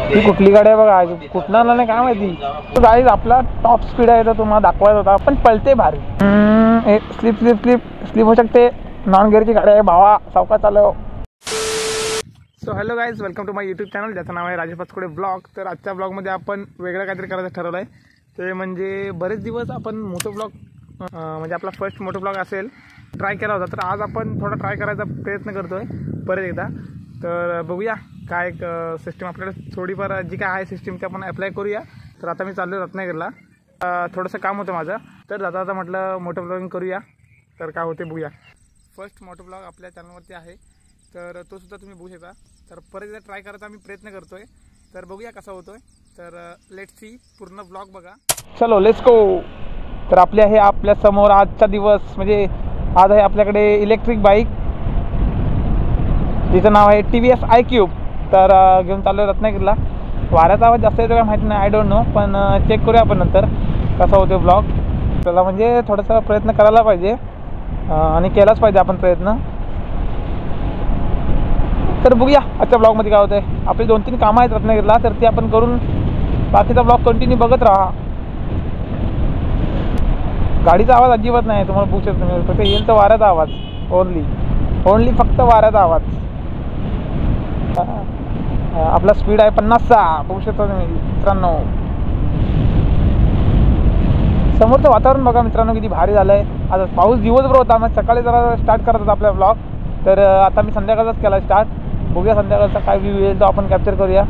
ती कुठली गाडी आहे बघा, कुठणार नाही काय माहिती. तो गाईज आपला टॉप स्पीड आहे तर तुम्हाला दाखवायचा होता, पण पळते भारी. स्लिप स्लिप स्लिप स्लिप होऊ शकते. नॉन गिअरची गाडी आहे भावा, सावकाश चालव. So hello guys, welcome to my YouTube channel ज्याचं नाव आहे राजेश पाचकोडे ब्लॉग. तर आजच्या ब्लॉगमध्ये आपण वेगळं काहीतरी करायचं ठरवलं आहे. ते म्हणजे बरेच दिवस आपण मोटो ब्लॉग म्हणजे आपला फर्स्ट मोटो ब्लॉग असेल ट्राय केला होता, तर आज आपण थोडा ट्राय करायचा प्रयत्न करतो आहे परत एकदा. तर बघूया काय एक सिस्टीम आपल्याकडे थोडीफार जी काय आहे सिस्टीम ते आपण अप्लाय करूया. तर आता मी चाललो रत्नागिरीला, थोडंसं काम होतं माझं, तर जाता म्हटलं मोटो ब्लॉगिंग करूया. तर काय होते बघूया. फर्स्ट मोटो ब्लॉग आपल्या चॅनलवरती आहे, तर तो सुद्धा तुम्ही बघू शकता. तर परत एकदा ट्राय करायचा आम्ही प्रयत्न करतोय, तर बघूया कसा होतोय. तर लेट्स सी, पूर्ण ब्लॉग बघा. चलो लेट्स गो. तर आपली आहे आपल्या समोर आजचा दिवस, म्हणजे आज आहे आपल्याकडे इलेक्ट्रिक बाईक जिचं नाव आहे TVS iQube. तर घेऊन चाललो रत्नागिरीला. वाऱ्याचा आवाज जास्त येतो काय माहिती नाही, आय डोंट नो, पण चेक करूया आपण नंतर कसा होतो ब्लॉग. त्याला म्हणजे थोडासा प्रयत्न करायला पाहिजे आणि केलाच पाहिजे आपण प्रयत्न. तर बघूया आजच्या ब्लॉगमध्ये काय होतं आहे. आपली 2-3 कामं आहेत रत्नागिरीला, तर ती आपण करून बाकीचा ब्लॉग कंटिन्यू बघत राहा. गाडीचा आवाज अजिबात नाही तुम्हाला बघू शकतो मी, फक्त येईल तर वाऱ्याचा आवाज. ओनली फक्त वाऱ्याचा आवाज. आपला स्पीड आहे 50चा, बघू शकतो तुम्ही मित्रांनो. समोरचं वातावरण बघा मित्रांनो किती भारी झालं आहे. आता पाऊस दिवसभर होता, मग सकाळी जरा स्टार्ट करत होता आपला ब्लॉग, तर आता मी संध्याकाळचाच केला स्टार्ट. बघूया संध्याकाळचा काय व्ह्यू येईल तो आपण कॅप्चर करूया.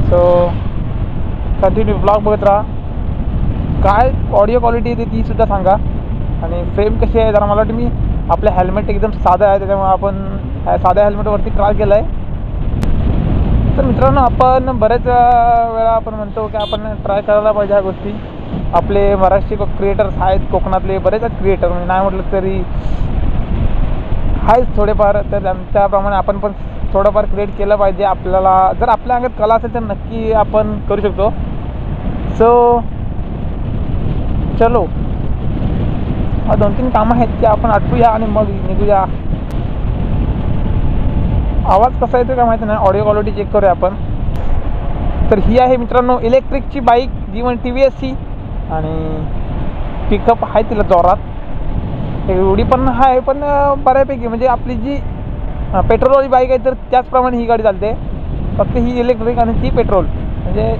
सो कंटिन्यू ब्लॉग बघत राहा. काय ऑडिओ क्वालिटी येते ती सुद्धा सांगा, आणि फ्रेम कशी आहे जरा. मला वाटतं मी आपलं हेल्मेट एकदम साधं आहे, त्याच्यामुळे आपण साध्या हेल्मेटवरती ट्राय केलं आहे. तर मित्रांनो, आपण बऱ्याच वेळा आपण म्हणतो की आपण ट्राय करायला पाहिजे ह्या गोष्टी. आपले मराठी क्रिएटर्स आहेत कोकणातले, बरेच क्रिएटर, म्हणजे नाही म्हटलं तरी आहेच थोडेफार, तर त्याप्रमाणे आपण पण थोडंफार क्रिएट केलं पाहिजे. आपल्याला जर आपल्या अंगात कला असेल तर नक्की आपण करू शकतो. सो चलो, 2-3 कामं आहेत की आपण आटपूया आणि मग निघूया. आवाज कसा येतो काय माहिती नाही, ऑडिओ क्वालिटी चेक करूया आपण. तर ही आहे मित्रांनो इलेक्ट्रिकची बाईक, जी पण TVSची, आणि पिकअप आहे तिला जोरात. एवढी पण आहे, पण बऱ्यापैकी, म्हणजे आपली जी पेट्रोलवाली बाईक आहे तर त्याचप्रमाणे ही गाडी चालते. फक्त ही इलेक्ट्रिक आणि ती पेट्रोल, म्हणजे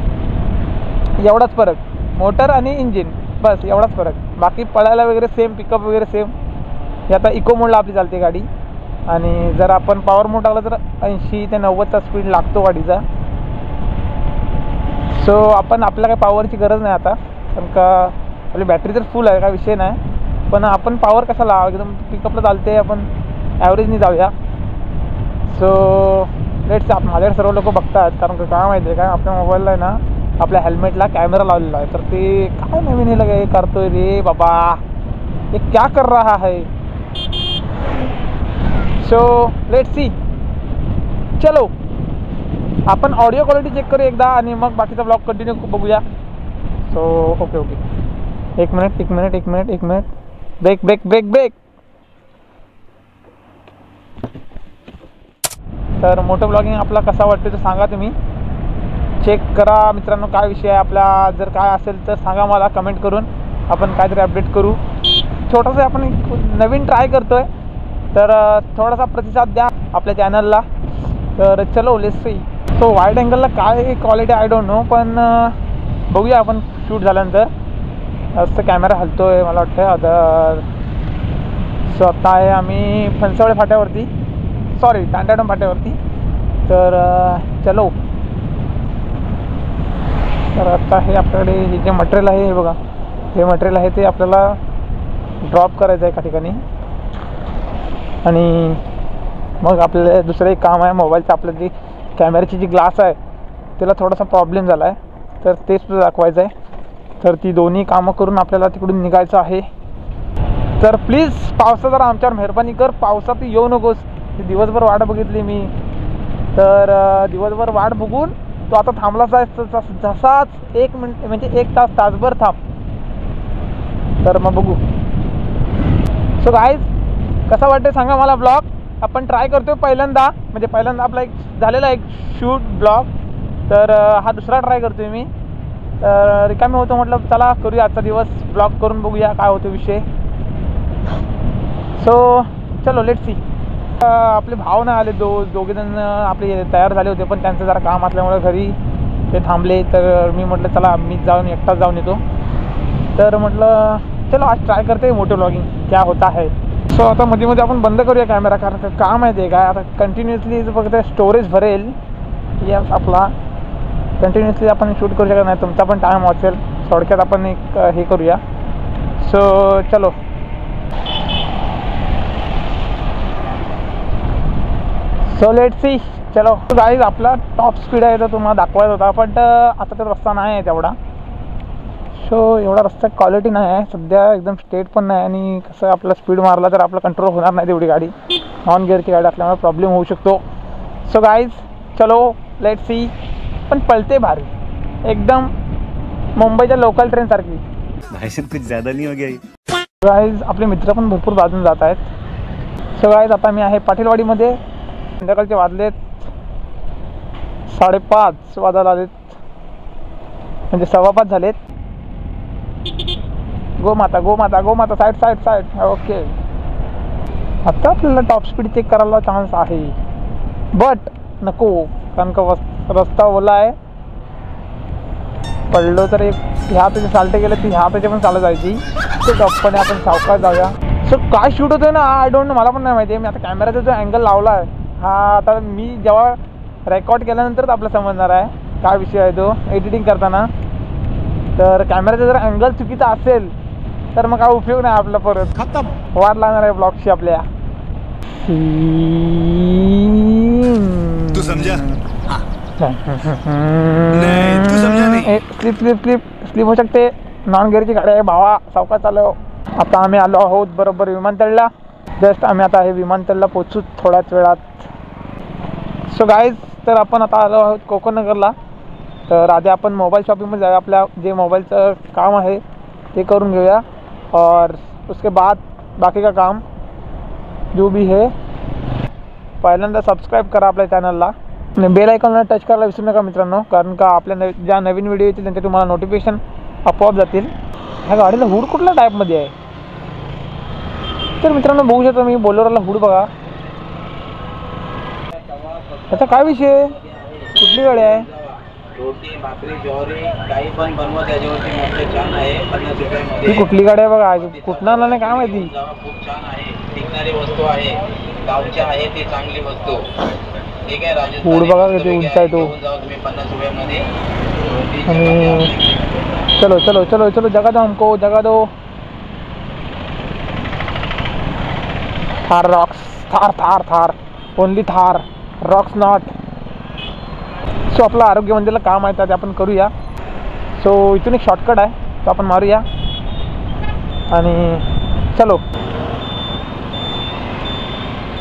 एवढाच फरक, मोटर आणि इंजिन, बस एवढाच फरक. बाकी पळायला वगैरे सेम, पिकअप वगैरे सेम. ही आता इको मोडला आपली चालते गाडी, आणि जर आपण पॉवर मोड टाकला तर 80 ते 90चा स्पीड लागतो गाडीचा. सो आपल्याला काही पॉवरची गरज नाही आता, कारण का आपली बॅटरी तर फुल आहे, काय विषय नाही. पण आपण पॉवर कसा लावा, एकदम पिकअपला चालते, आपण ॲव्हरेजनी जाऊया. So let's. माझ्याकडे सर्व लोक बघतात, कारण का काय माहिती आहे काय, आपल्या मोबाईलला आहे ना आपल्या हेल्मेटला कॅमेरा लावलेला आहे. तर ते काय नवीन हे लगे करतोय रे बाबा, हे क्या कर रहा है. So let's see. चलो, आपण ऑडिओ क्वालिटी चेक करू एकदा आणि मग बाकीचा ब्लॉग कंटिन्यू बघूया. So okay. एक मिनिट. ब्रेक. तर मोटो ब्लॉगिंग आपला कसा वाटतो ते सांगा तुम्ही, चेक करा मित्रांनो. काय विषय आहे आपला, जर काय असेल तर सांगा मला कमेंट करून, आपण काहीतरी अपडेट करू. छोटासा आपण एक नवीन ट्राय करतो आहे, तर थोडासा प्रतिसाद द्या आपल्या चॅनलला. तर चलो लेट्स सी. सो वाईड अँगलला काय क्वालिटी आय डोंट नो, पण बघूया आपण शूट झाल्यानंतर. असं कॅमेरा हलतो आहे मला वाटतं. आता सो आता आहे आम्ही फणसवडे फाट्यावरती, सॉरी तांड्याडम फाट्यावरती. तर चलो. तर आता हे आपल्याकडे हे जे मटेरियल आहे, हे बघा, हे मटेरियल आहे ते आपल्याला ड्रॉप करायचं आहे एका ठिकाणी, आणि मग आपल्याला दुसरं एक काम आहे मोबाईलचं. आपलं जी कॅमेऱ्याची जी ग्लास आहे त्याला थोडासा प्रॉब्लेम झाला आहे, तर ते सुद्धा दाखवायचं आहे. तर ती दोन्ही कामं करून आपल्याला तिकडून निघायचं आहे. तर प्लीज पावसा जरा आमच्यावर मेहरबानी कर, पावसात येऊ नकोस. दिवसभर वाट बघितली मी, तर दिवसभर वाट बघून तो आता थांबलाच आहे. जसाच 1 मिनिट म्हणजे 1 तासभर थांब, तर मग बघू. सो गाईज, कसा वाटते सांगा मला ब्लॉग. आपण ट्राय करतोय पहिल्यांदा, म्हणजे पहिल्यांदा आपला एक झालेला एक शूट ब्लॉग. तर हा दुसरा ट्राय करतोय मी. तर रिकामी होतो म्हटलं चला करूया आजचा दिवस ब्लॉग करून बघूया काय होतो विषय. सो चलो लेट्स सी. आपले भाव नाही आले, दोघेजण आपले तयार झाले होते पण त्यांचं जरा काम असल्यामुळे घरी ते थांबले. तर मी म्हटलं चला मीच जाऊन एकटाच जाऊन येतो. तर म्हटलं चलो आज ट्राय करते मोटो व्लॉगिंग क्या होता है. सो आता मध्ये मध्ये आपण बंद करूया कॅमेरा, कारण काम आहे ते काय आता कंटिन्युअसली फक्त स्टोरेज भरेल यस आपला. कंटिन्युअसली आपण शूट करू शकत नाही, तुमचा पण टाईम वाचेल. थोडक्यात आपण एक हे करूया. सो चलो. So let's see. चलो गाईज आपला टॉप स्पीड आहे तर तुम्हाला दाखवायचा होता, पण आता तर रस्ता नाही आहे तेवढा. सो एवढा रस्ता क्वालिटी नाही आहे सध्या, एकदम स्ट्रेट पण नाही. आणि कसं आपला स्पीड मारला तर आपला कंट्रोल होणार नाही तेवढी गाडी. नॉन गिअरची गाडी असल्यामुळे प्रॉब्लेम होऊ शकतो. सो गाईज चलो लेट्स सी. पण पळते भारी एकदम मुंबईच्या लोकल ट्रेनसारखी. कुछ ज़्यादा नहीं हो गया गाईज आपले मित्र पण भरपूर बाजून जात आहेत. सो गाईज आता मी आहे पाटीलवाडीमध्ये. संध्याकाळचे वाजलेत 5:30 वाजायला आलेत, म्हणजे 5:15 झालेत. गोमाता गोमाता गोमाता साईड साईड साईड. ओके आता आपल्याला टॉप स्पीड चेक करायला चान्स आहे, बट नको कारण का रस्ता ओला आहे. पडलो तर एक ह्या त्याचे चालते गेलं ती ह्या त्याचे पण चालत जायची. ते टॉपपणे आपण सावकाश जाऊया. सो काय शूट होतोय ना आय डोंट नो, मला पण नाही माहिती आहे. मी आता कॅमेराचा जो अँगल लावला आहे हा आता मी जेव्हा रेकॉर्ड केल्यानंतरच आपलं समजणार आहे काय विषय आहे तो एडिटिंग करताना. तर कॅमेराचा जर अँगल चुकीचा असेल तर मग काय उपयोग नाही आपला, परत खतम वाट लागणार आहे ब्लॉगची आपल्या. तू समझा नहीं, तू समझा नहीं. स्लिप स्लिप स्लिप स्लिप होऊ शकते. नॉन गिअरची गाडी आहे भावा, सावकाश चालव. आता आम्ही आलो आहोत बरोबर विमानतळला. जस्ट आम्ही आता हे विमानतळला पोचू थोड्याच वेळात. सो गाईज तर आपण आता आलो आहोत कोकणनगरला. तर आधी आपण मोबाईल शॉपिंगमध्ये जाऊया, आपल्या जे मोबाईलचं काम आहे ते करून घेऊया. और उसके बाद बाकी का काम जो भी है. पहिल्यांदा सबस्क्राईब करा आपल्या चॅनलला आणि बेल आयकॉनला टच करायला विसरू नका मित्रांनो, कारण का आपल्या ज्या नवीन व्हिडिओ येतील त्यांचे तुम्हाला नोटिफिकेशन आपोआप जातील. ह्या गाडीला हुड कुठल्या टाईपमध्ये आहे तर मित्रांनो बघू शकतो मी बोलेरोला हुड बघा. त्याचा काय विषय, कुठली गाडी आहे. रोटी भाकरी ज्वारी काही पण बनवा त्याच्यावरती मोठे छान आहे 50 रुपयामध्ये. ती कुठली गाडी आहे बघा, कुठनं आला नाही काय माहिती. खूप छान आहे, टिकणारी वस्तू आहे, गावची आहे ती चांगली वस्तू. ठीक आहे राजेश हुड बघा किती उंच आहे तो. तुम्ही 50 रुपयामध्ये. आणि चलो चलो चलो चलो जगा दो हमको, जगा दो. Thar rocks, Thar Thar Thar only Thar, rocks not. So आपलं आरोग्य मंदिरला काम आहे ते आपण करूया. सो इथून एक शॉर्टकट आहे तो आपण मारूया आणि चलो.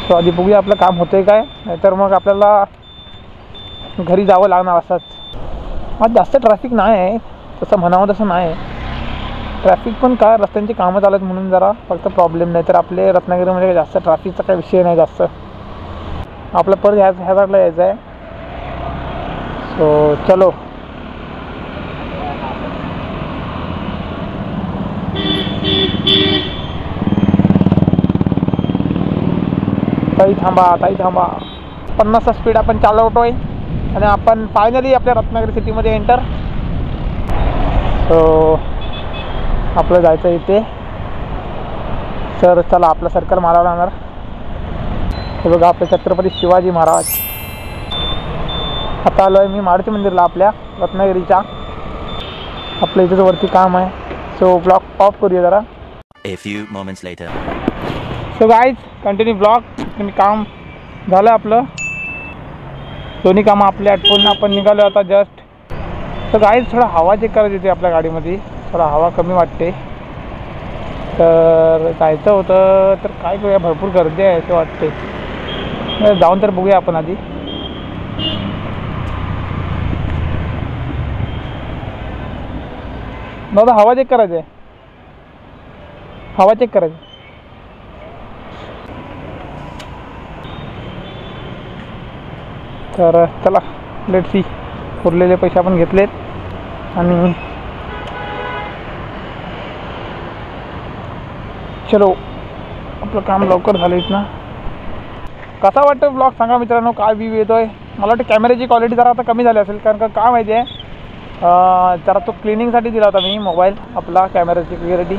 सो आधी बघूया आपलं काम होतं आहे काय, नाहीतर मग आपल्याला घरी जावं लागणार असंच. आज जास्त ट्रॅफिक नाही आहे तसं म्हणावं तसं नाही आहे. ट्रॅफिक पण काय रस्त्यांची कामं चालत म्हणून जरा फक्त प्रॉब्लेम, नाही तर आपले रत्नागिरीमध्ये जास्त ट्रॅफिकचा काही विषय नाही जास्त. आपलं परत ह्या साईडला यायचं आहे. सो चलो. ताई थांबा ताई थांबा. 50चा स्पीड आपण चालवतोय आणि आपण फायनली आपल्या रत्नागिरी सिटीमध्ये एंटर. सो आपलं जायचं इथे. तर चला आपलं सर्कल मारावं लागणार. हे बघा आपले छत्रपती शिवाजी महाराज. आता आलो आहे मी मारुती मंदिरला आपल्या रत्नागिरीच्या. आपल्या इथेच वरती काम आहे. सो ब्लॉग ऑफ करूया जरा. A few moments later. So guys continue blog. काम झालं आपलं, दोन्ही कामं आपले आटपून आपण निघालो आता जस्ट. सो गाईज थोडा हवा चेक करायची होती आपल्या गाडीमध्ये, थोडा हवा कमी वाटते. तर जायचं होतं तर काय करूया, भरपूर गर्दी आहे असं वाटते. जाऊन तर बघूया आपण आधी. दादा हवा चेक करायचं आहे, हवा चेक करायची. तर चला लेट्स सी. उरलेले पैसे आपण घेतलेत आणि चलो आपलं काम लवकर झालं इथनं. कसा वाटतं ब्लॉग सांगा मित्रांनो, काय व्ह्यू येतोय. मला वाटतं कॅमेऱ्याची क्वालिटी जरा आता कमी झाली असेल, कारण का काय माहिती आहे जरा तो क्लिनिंगसाठी दिला होता मी मोबाईल आपला कॅमेऱ्याची क्लिअरिटी,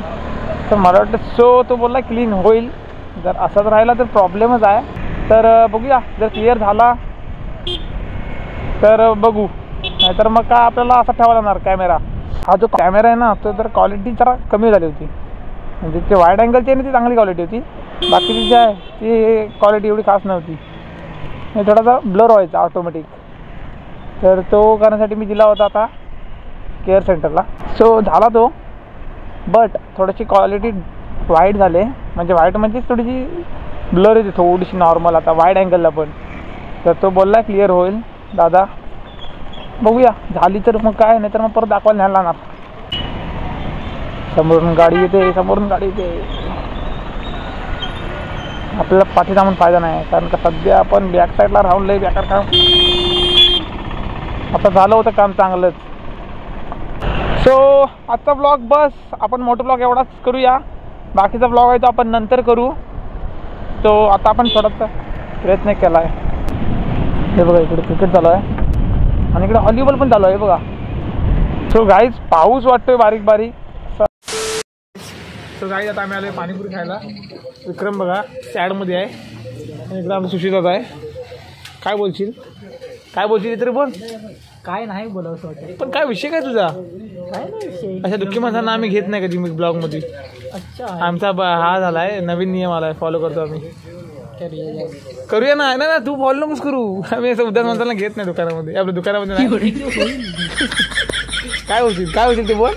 तर मला वाटतं तो बोलला क्लीन होईल. जर असंच राहिला तर प्रॉब्लेमच आहे. तर बघूया, जर क्लिअर झाला तर बघू, नाहीतर मग काय आपल्याला असा ठेवायला लागणार कॅमेरा. हा जो कॅमेरा आहे ना तो जर क्वालिटी जरा कमी झाली होती, म्हणजे ते वाईड अँगलची आहे ना ती चांगली क्वालिटी होती, बाकीची जी आहे ती क्वालिटी एवढी खास नव्हती, थोडासा ब्लर व्हायचा ऑटोमॅटिक. तर तो करण्यासाठी मी दिला होता आता केअर सेंटरला. सो झाला तो, बट थोडीशी क्वालिटी वाईट झाले, म्हणजे वाईट म्हणजे थोडीशी ब्लर येते थोडीशी नॉर्मल आता वाईड अँगलला पण. तर तो बोलला क्लिअर होईल दादा, बघूया झाली तर मग काय, नाही तर मग परत दाखवायला न्यायला लागणार. समोरून गाडी येते, समोरून गाडी येते, आपल्याला पाठी थांबून फायदा नाही, कारण का सध्या आपण बॅक साईडला राहून लई बेकार काम. आता झालं होतं काम चांगलंच. सो आजचा ब्लॉग बस आपण मोठा ब्लॉग एवढाच करूया, बाकीचा ब्लॉग आहे तो आपण नंतर करू. तो आता आपण थोडासा प्रयत्न केला आहे. हे बघा इकडे क्रिकेट चालू आहे आणि इकडे व्हॉलीबॉल पण चालू आहे बघा. सो गाईज पाऊस वाटतोय बारीक बारीक. सो गाईज आता आम्ही आलो आहे पाणीपुरी खायला. विक्रम बघा सॅडमध्ये आहे आणि इकडे आम्ही सुशितात आहे. काय बोलशील तरी बोल. काय नाही बोलावं वाटतं, पण काय विषय काय तुझा? काय नाही विषय. अशा दुःखी माणसांना आम्ही घेत नाही कधी ब्लॉगमध्ये. अच्छा आमचा हा झाला आहे नवीन नियम आला आहे, फॉलो करतो आम्ही. करूया ना. ना तू फॉलो नकोस करू, आम्ही असं उद्या माणसाला घेत नाही दुकानामध्ये, आपल्या दुकानामध्ये नाही. काय होशील ते बोल.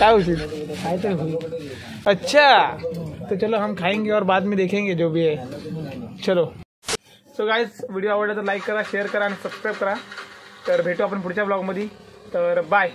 काय होशील काय तर होईल. अच्छा तो चलो हम खाएंगे और बाद में देखेंगे जो भी है. चलो सो गाइस व्हिडिओ आवडला तर लाईक करा, शेअर करा आणि सबस्क्राईब करा. तर भेटू आपण पुढच्या ब्लॉगमध्ये. तर बाय.